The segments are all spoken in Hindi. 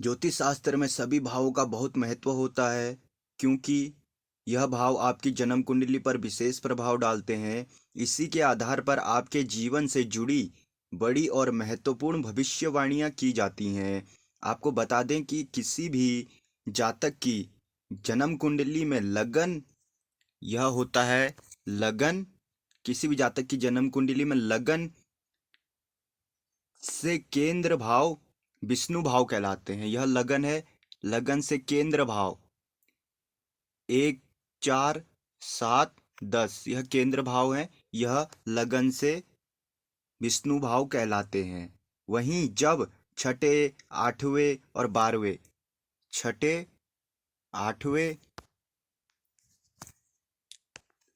ज्योतिष शास्त्र में सभी भावों का बहुत महत्व होता है क्योंकि यह भाव आपकी जन्म कुंडली पर विशेष प्रभाव डालते हैं। इसी के आधार पर आपके जीवन से जुड़ी बड़ी और महत्वपूर्ण भविष्यवाणियां की जाती हैं। आपको बता दें कि किसी भी जातक की जन्म कुंडली में लगन यह होता है लगन किसी भी जातक की जन्म कुंडली में लगन से केंद्र भाव विष्णु भाव कहलाते हैं। यह लगन है, लगन से केंद्र भाव 1, 4, 7, 10 यह केंद्र भाव है। यह लगन से विष्णु भाव कहलाते हैं। वहीं जब छठे, आठवें और 12वें छठे, आठवें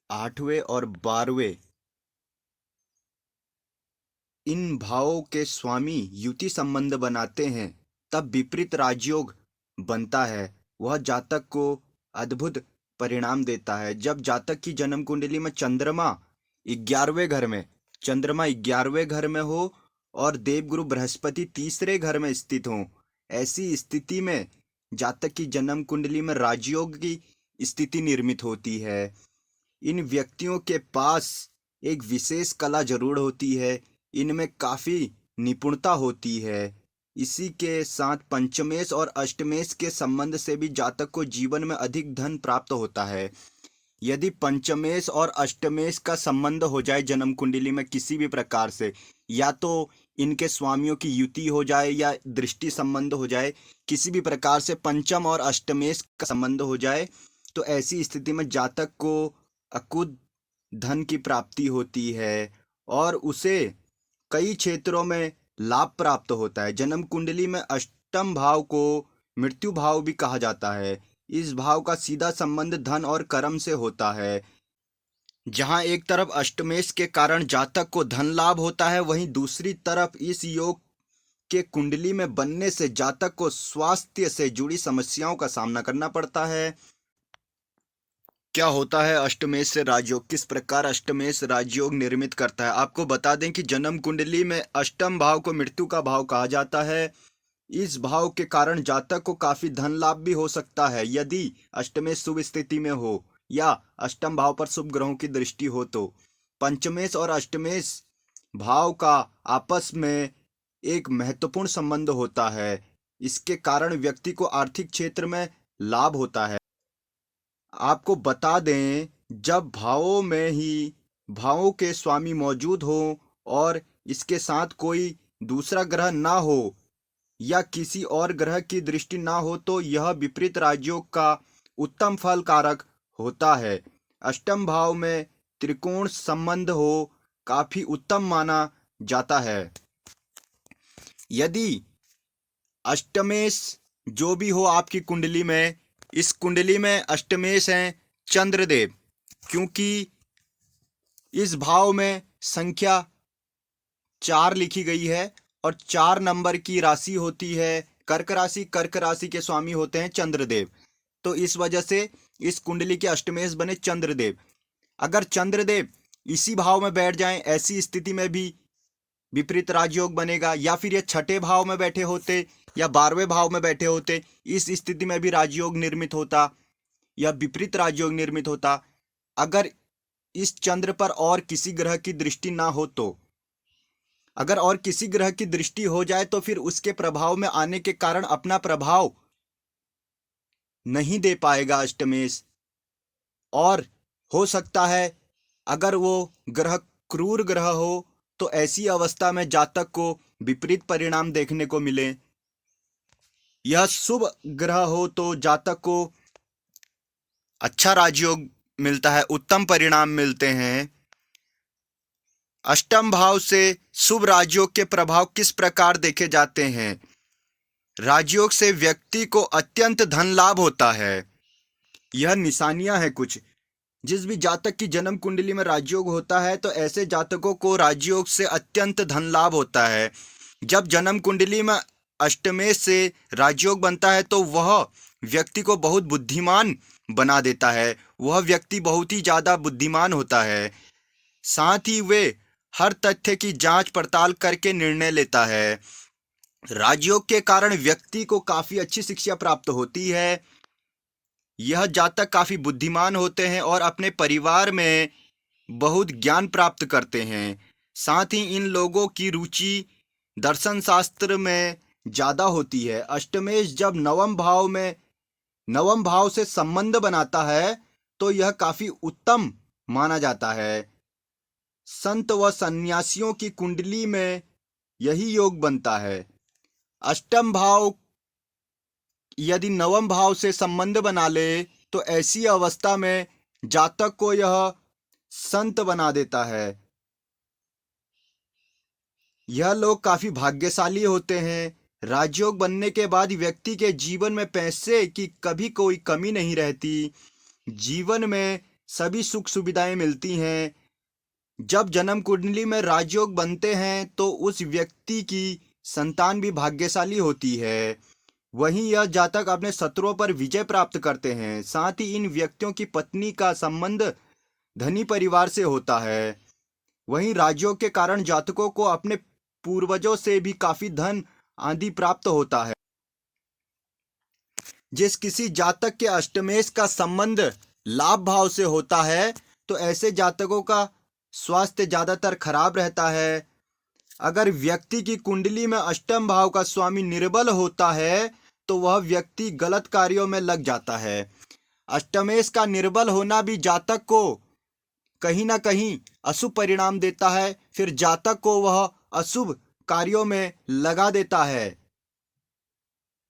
आठवें और 12वें इन भावों के स्वामी युति संबंध बनाते हैं, तब विपरीत राजयोग बनता है। वह जातक को अद्भुत परिणाम देता है। जब जातक की जन्म कुंडली में चंद्रमा 11वें घर में हो और देवगुरु बृहस्पति तीसरे घर में स्थित हो, ऐसी स्थिति में जातक की जन्म कुंडली में राजयोग की स्थिति निर्मित होती है। इन व्यक्तियों के पास एक विशेष कला जरूर होती है, इनमें काफ़ी निपुणता होती है। इसी के साथ पंचमेश और अष्टमेश के संबंध से भी जातक को जीवन में अधिक धन प्राप्त होता है। यदि पंचमेश और अष्टमेश का संबंध हो जाए जन्म कुंडली में किसी भी प्रकार से, या तो इनके स्वामियों की युति हो जाए या दृष्टि संबंध हो जाए, किसी भी प्रकार से पंचम और अष्टमेश का संबंध हो जाए, तो ऐसी स्थिति में जातक को अकुत धन की प्राप्ति होती है और उसे कई क्षेत्रों में लाभ प्राप्त होता है। जन्म कुंडली में अष्टम भाव को मृत्यु भाव भी कहा जाता है। इस भाव का सीधा संबंध धन और कर्म से होता है। जहां एक तरफ अष्टमेश के कारण जातक को धन लाभ होता है, वहीं दूसरी तरफ इस योग के कुंडली में बनने से जातक को स्वास्थ्य से जुड़ी समस्याओं का सामना करना पड़ता है। क्या होता है अष्टमेश से राजयोग, किस प्रकार अष्टमेश राजयोग निर्मित करता है? आपको बता दें कि जन्म कुंडली में अष्टम भाव को मृत्यु का भाव कहा जाता है। इस भाव के कारण जातक को काफी धन लाभ भी हो सकता है यदि अष्टमेश शुभ स्थिति में हो या अष्टम भाव पर शुभ ग्रहों की दृष्टि हो। तो पंचमेश और अष्टमेश भाव का आपस में एक महत्वपूर्ण संबंध होता है। इसके कारण व्यक्ति को आर्थिक क्षेत्र में लाभ होता है। आपको बता दें, जब भावों के स्वामी मौजूद हो और इसके साथ कोई दूसरा ग्रह ना हो या किसी और ग्रह की दृष्टि ना हो, तो यह विपरीत राजयोग का उत्तम फल कारक होता है। अष्टम भाव में त्रिकोण संबंध हो काफी उत्तम माना जाता है। यदि अष्टमेश जो भी हो आपकी कुंडली में, इस कुंडली में अष्टमेश हैं चंद्रदेव, क्योंकि इस भाव में संख्या 4 लिखी गई है और 4 नंबर की राशि होती है कर्क राशि। कर्क राशि के स्वामी होते हैं चंद्रदेव, तो इस वजह से इस कुंडली के अष्टमेश बने चंद्रदेव। अगर चंद्रदेव इसी भाव में बैठ जाएं, ऐसी स्थिति में भी विपरीत राजयोग बनेगा, या फिर ये छठे भाव में बैठे होते या 12वें भाव में बैठे होते, इस स्थिति में भी राजयोग निर्मित होता या विपरीत राजयोग निर्मित होता। अगर इस चंद्र पर और किसी ग्रह की दृष्टि ना हो, तो अगर और किसी ग्रह की दृष्टि हो जाए तो फिर उसके प्रभाव में आने के कारण अपना प्रभाव नहीं दे पाएगा अष्टमेश। और हो सकता है अगर वो ग्रह क्रूर ग्रह हो तो ऐसी अवस्था में जातक को विपरीत परिणाम देखने को मिले। यह शुभ ग्रह हो तो जातक को अच्छा राजयोग मिलता है, उत्तम परिणाम मिलते हैं। अष्टम भाव से शुभ राजयोग के प्रभाव किस प्रकार देखे जाते हैं? राजयोग से व्यक्ति को अत्यंत धन लाभ होता है। यह निशानियां हैं कुछ। जिस भी जातक की जन्म कुंडली में राजयोग होता है, तो ऐसे जातकों को राजयोग से अत्यंत धन लाभ होता है। जब जन्म कुंडली में अष्टमेश से राजयोग बनता है तो वह व्यक्ति को बहुत बुद्धिमान बना देता है। वह व्यक्ति बहुत ही ज़्यादा बुद्धिमान होता है। साथ ही वे हर तथ्य की जांच पड़ताल करके निर्णय लेता है। राजयोग के कारण व्यक्ति को काफी अच्छी शिक्षा प्राप्त होती है। यह जातक काफी बुद्धिमान होते हैं और अपने परिवार में बहुत ज्ञान प्राप्त करते हैं। साथ ही इन लोगों की रुचि दर्शन शास्त्र में ज्यादा होती है। अष्टमेश जब नवम भाव से संबंध बनाता है तो यह काफी उत्तम माना जाता है। संत व सन्यासियों की कुंडली में यही योग बनता है। अष्टम भाव यदि नवम भाव से संबंध बना ले तो ऐसी अवस्था में जातक को यह संत बना देता है। यह लोग काफी भाग्यशाली होते हैं। राजयोग बनने के बाद व्यक्ति के जीवन में पैसे की कभी कोई कमी नहीं रहती। जीवन में सभी सुख सुविधाएं मिलती हैं। जब जन्म कुंडली में राजयोग बनते हैं तो उस व्यक्ति की संतान भी भाग्यशाली होती है। वहीं यह जातक अपने शत्रुओं पर विजय प्राप्त करते हैं। साथ ही इन व्यक्तियों की पत्नी का संबंध धनी परिवार से होता है। वहीं राजयोग के कारण जातकों को अपने पूर्वजों से भी काफी धन आदि प्राप्त होता है। जिस किसी जातक के अष्टमेश का संबंध लाभ भाव से होता है तो ऐसे जातकों का स्वास्थ्य ज्यादातर खराब रहता है। अगर व्यक्ति की कुंडली में अष्टम भाव का स्वामी निर्बल होता है तो वह व्यक्ति गलत कार्यों में लग जाता है। अष्टमेश का निर्बल होना भी जातक को कहीं ना कहीं अशुभ परिणाम देता है। फिर जातक को वह अशुभ कार्यों में लगा देता है।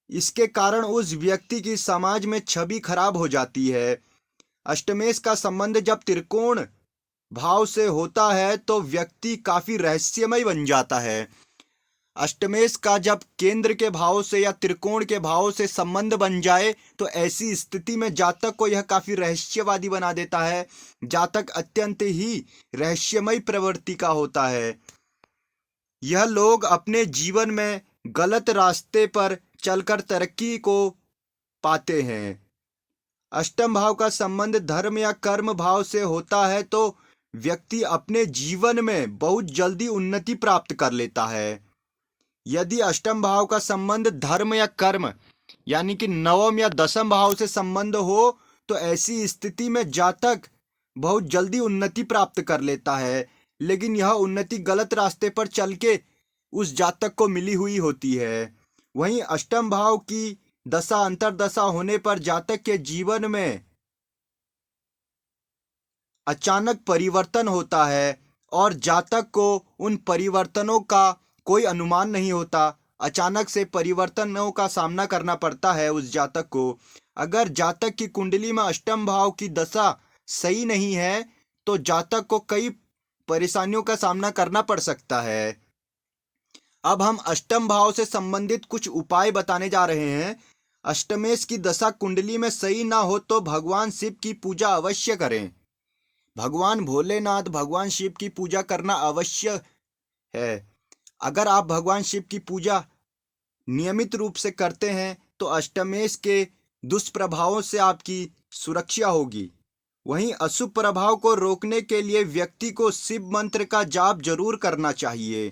इसके कारण उस व्यक्ति की समाज में छवि खराब हो जाती है। अष्टमेश का संबंध जब त्रिकोण भाव से होता है तो व्यक्ति काफी रहस्यमय बन जाता है। अष्टमेश का जब केंद्र के भाव से या त्रिकोण के भाव से संबंध बन जाए तो ऐसी स्थिति में जातक को यह काफी रहस्यवादी बना देता है। जातक अत्यंत ही रहस्यमय प्रवृत्ति का होता है। यह लोग अपने जीवन में गलत रास्ते पर चलकर तरक्की को पाते हैं। अष्टम भाव का संबंध धर्म या कर्म भाव से होता है तो व्यक्ति अपने जीवन में बहुत जल्दी उन्नति प्राप्त कर लेता है। यदि अष्टम भाव का संबंध धर्म या कर्म यानी कि नवम या दसम भाव से संबंध हो तो ऐसी स्थिति में जातक बहुत जल्दी उन्नति प्राप्त कर लेता है। लेकिन यह उन्नति गलत रास्ते पर चल के उस जातक को मिली हुई होती है। वहीं अष्टम भाव की दशा अंतरदशा होने पर जातक के जीवन में अचानक परिवर्तन होता है और जातक को उन परिवर्तनों का कोई अनुमान नहीं होता। अचानक से परिवर्तनों का सामना करना पड़ता है उस जातक को। अगर जातक की कुंडली में अष्टम भाव की दशा सही नहीं है तो जातक को कई परेशानियों का सामना करना पड़ सकता है। अब हम अष्टम भाव से संबंधित कुछ उपाय बताने जा रहे हैं। अष्टमेश की दशा कुंडली में सही ना हो तो भगवान शिव की पूजा अवश्य करें। भगवान भोलेनाथ भगवान शिव की पूजा करना अवश्य है। अगर आप भगवान शिव की पूजा नियमित रूप से करते हैं तो अष्टमेश के दुष्प्रभावों से आपकी सुरक्षा होगी। वहीं अशुभ प्रभाव को रोकने के लिए व्यक्ति को शिव मंत्र का जाप जरूर करना चाहिए।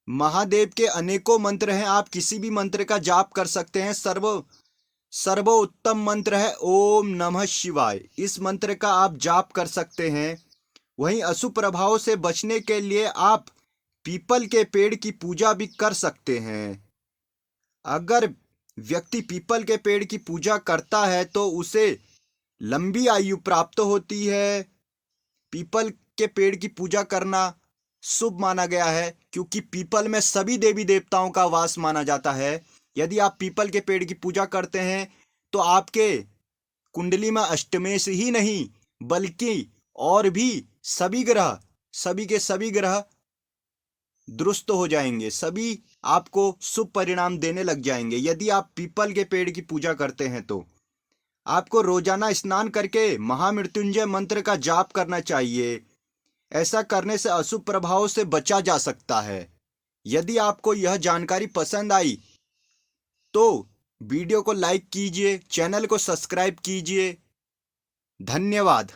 महादेव के अनेकों मंत्र हैं, आप किसी भी मंत्र का जाप कर सकते हैं। सर्वोत्तम मंत्र है ओम नमः शिवाय। इस मंत्र का आप जाप कर सकते हैं। वहीं अशुभ प्रभाव से बचने के लिए आप पीपल के पेड़ की पूजा भी कर सकते हैं। अगर व्यक्ति पीपल के पेड़ की पूजा करता है तो उसे लंबी आयु प्राप्त होती है। पीपल के पेड़ की पूजा करना शुभ माना गया है क्योंकि पीपल में सभी देवी देवताओं का वास माना जाता है। यदि आप पीपल के पेड़ की पूजा करते हैं तो आपके कुंडली में अष्टमेश ही नहीं बल्कि और भी सभी के सभी ग्रह दुरुस्त हो जाएंगे, सभी आपको शुभ परिणाम देने लग जाएंगे। यदि आप पीपल के पेड़ की पूजा करते हैं तो आपको रोजाना स्नान करके महामृत्युंजय मंत्र का जाप करना चाहिए। ऐसा करने से अशुभ प्रभावों से बचा जा सकता है। यदि आपको यह जानकारी पसंद आई तो वीडियो को लाइक कीजिए, चैनल को सब्सक्राइब कीजिए। धन्यवाद।